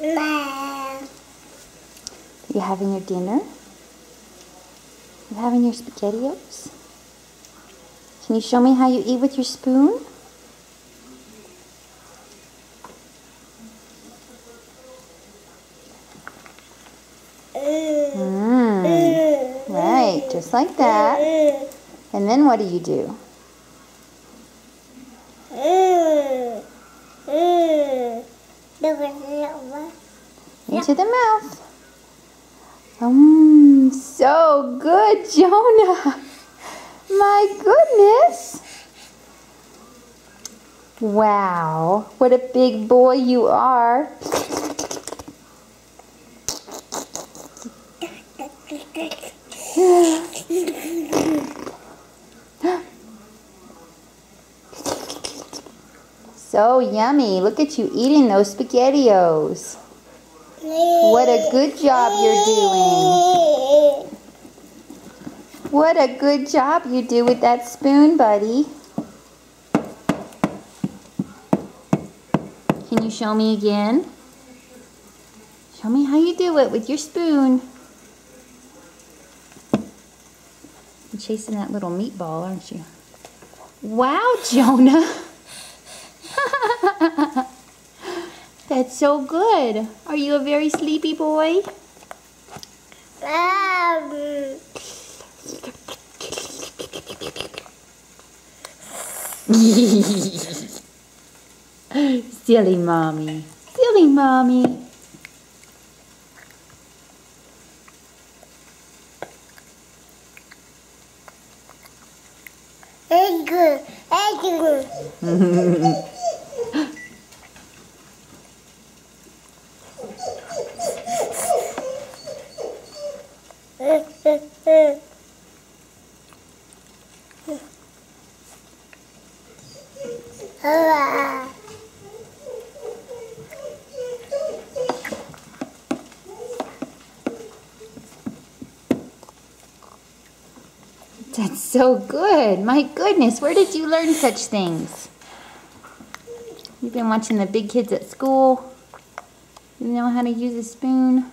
You having your dinner? You having your SpaghettiOs? Can you show me how you eat with your spoon? Right, just like that. And then what do you do? Into the mouth. So good, Jonah. My goodness. Wow, what a big boy you are. So yummy. Look at you eating those SpaghettiOs. What a good job you're doing. What a good job you do with that spoon, buddy. Can you show me again? Show me how you do it with your spoon. You're chasing that little meatball, aren't you? Wow, Jonah. That's so good. Are you a very sleepy boy? Silly mommy. Silly mommy. That's so good. My goodness, where did you learn such things? You've been watching the big kids at school. You know how to use a spoon.